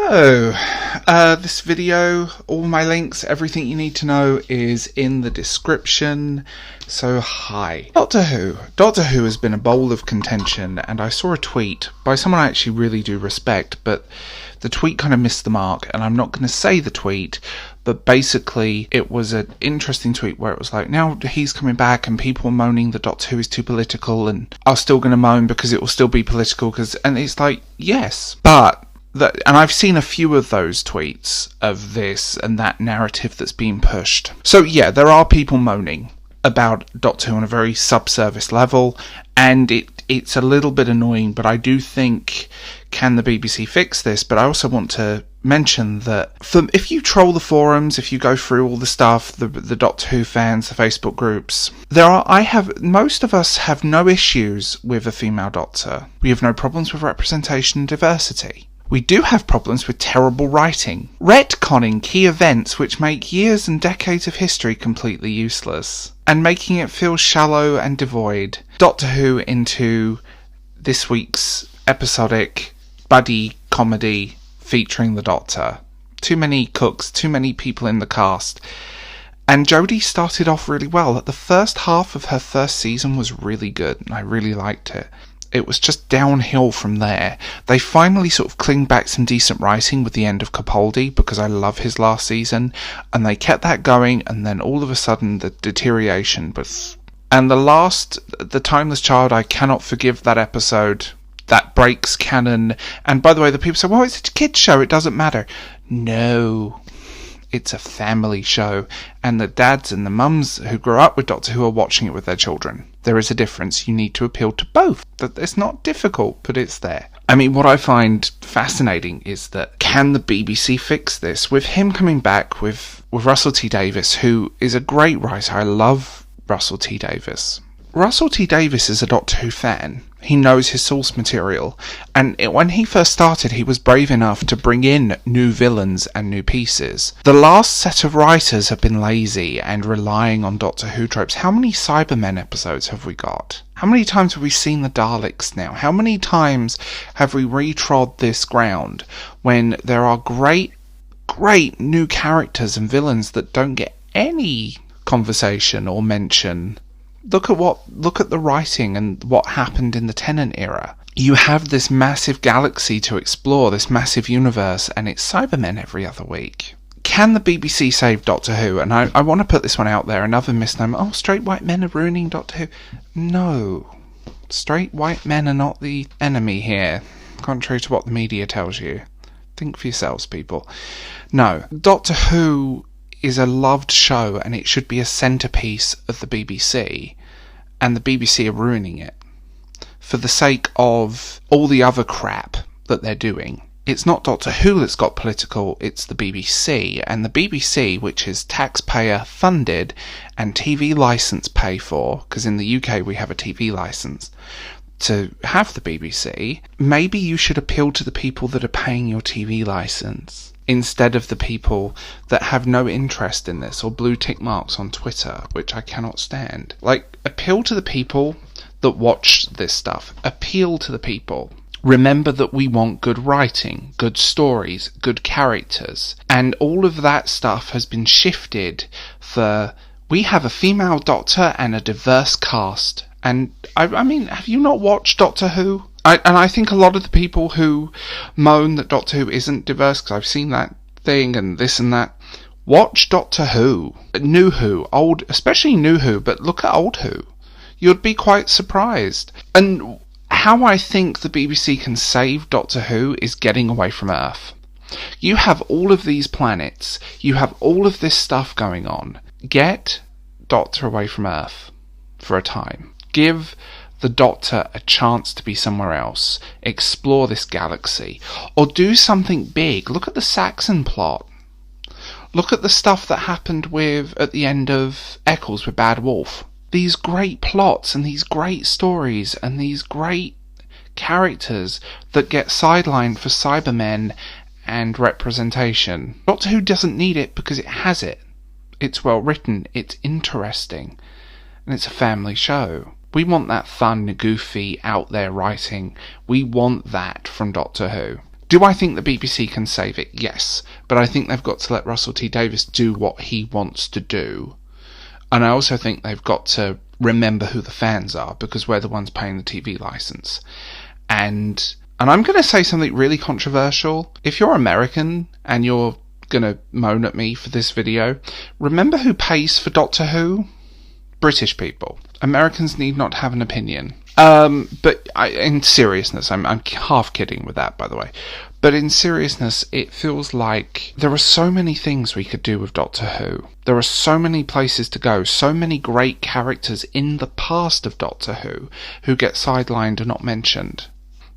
So, this video, all my links, everything you need to know is in the description. So, hi. Doctor Who. Doctor Who has been a bowl of contention, and I saw a tweet by someone I actually really do respect, but the tweet kind of missed the mark, and I'm not going to say the tweet, but basically it was an interesting tweet where it was like, now he's coming back and people are moaning that Doctor Who is too political, and I'm still going to moan because it will still be political, and it's like, yes, but and I've seen a few of those tweets of this and that narrative that's being pushed. So yeah, there are people moaning about Doctor Who on a very subsurface level, and it's a little bit annoying, but I do think, can the BBC fix this? But I also want to mention that if you troll the forums, if you go through all the stuff, the Doctor Who fans, the Facebook groups, most of us have no issues with a female Doctor. We have no problems with representation and diversity. We do have problems with terrible writing, retconning key events which make years and decades of history completely useless, and making it feel shallow and devoid. Doctor Who into this week's episodic buddy comedy featuring the Doctor. Too many cooks, too many people in the cast. And Jodie started off really well. The first half of her first season was really good, and I really liked it. It was just downhill from there. They finally sort of clinged back some decent writing with the end of Capaldi, because I love his last season, and they kept that going, and then all of a sudden the deterioration. And the Timeless Child, I cannot forgive that episode. That breaks canon. And by the way, the people say, well, it's a kid's show, it doesn't matter. No, it's a family show, and the dads and the mums who grew up with Doctor Who are watching it with their children. There is a difference. You need to appeal to both. It's not difficult, but it's there. I mean, what I find fascinating is that, can the BBC fix this? With him coming back with Russell T Davies, who is a great writer. I love Russell T Davies. Russell T Davies is a Doctor Who fan. He knows his source material, and when he first started, he was brave enough to bring in new villains and new pieces. The last set of writers have been lazy and relying on Doctor Who tropes. How many Cybermen episodes have we got? How many times have we seen the Daleks now? How many times have we retrod this ground when there are great new characters and villains that don't get any conversation or mention? Look at the writing and what happened in the Tennant era. You have this massive galaxy to explore, this massive universe, and it's Cybermen every other week. Can the BBC save Doctor Who? And I want to put this one out there, another misnomer. Oh, straight white men are ruining Doctor Who. No. Straight white men are not the enemy here, contrary to what the media tells you. Think for yourselves, people. No. Doctor Who is a loved show, and it should be a centrepiece of the BBC, and the BBC are ruining it for the sake of all the other crap that they're doing. It's not Doctor Who that's got political, it's the BBC, and the BBC, which is taxpayer funded and TV licence pay for, because in the UK we have a TV licence to have the BBC. Maybe you should appeal to the people that are paying your TV licence, instead of the people that have no interest in this, or blue tick marks on Twitter, which I cannot stand. Like, appeal to the people that watch this stuff. Appeal to the people. Remember that we want good writing, good stories, good characters. And all of that stuff has been shifted for, we have a female Doctor and a diverse cast. And, I mean, have you not watched Doctor Who? I think a lot of the people who moan that Doctor Who isn't diverse, because I've seen that thing and this and that, watch Doctor Who. New Who, old, especially New Who, but look at old Who. You'd be quite surprised. And how I think the BBC can save Doctor Who is getting away from Earth. You have all of these planets, you have all of this stuff going on. Get Doctor away from Earth for a time. Give the Doctor a chance to be somewhere else, explore this galaxy, or do something big. Look at the Saxon plot. Look at the stuff that happened at the end of Eccles with Bad Wolf. These great plots and these great stories and these great characters that get sidelined for Cybermen and representation. Doctor Who doesn't need it because it has it. It's well written, it's interesting, and it's a family show. We want that fun, goofy, out there writing. We want that from Doctor Who. Do I think the BBC can save it? Yes. But I think they've got to let Russell T Davies do what he wants to do. And I also think they've got to remember who the fans are, because we're the ones paying the TV license. And I'm going to say something really controversial. If you're American and you're going to moan at me for this video, remember who pays for Doctor Who? British people. Americans need not have an opinion. But in seriousness, I'm half kidding with that, by the way. But in seriousness, it feels like there are so many things we could do with Doctor Who. There are so many places to go, so many great characters in the past of Doctor who get sidelined and not mentioned.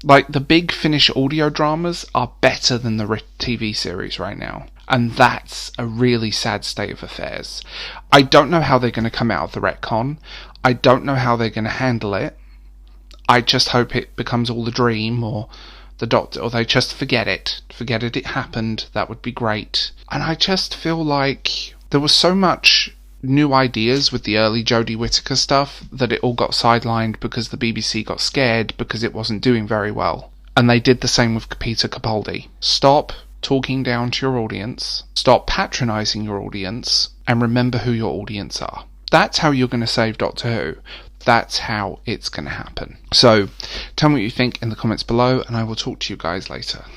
Like, the big Finnish audio dramas are better than the TV series right now. And that's a really sad state of affairs. I don't know how they're going to come out of the retcon. I don't know how they're going to handle it. I just hope it becomes all a dream, or the Doctor, or they just forget it. Forget it happened. That would be great. And I just feel like there was so much new ideas with the early Jodie Whittaker stuff that it all got sidelined because the BBC got scared because it wasn't doing very well. And they did the same with Peter Capaldi. Stop talking down to your audience. Stop patronising your audience. And remember who your audience are. That's how you're going to save Doctor Who. That's how it's going to happen. So, tell me what you think in the comments below, and I will talk to you guys later.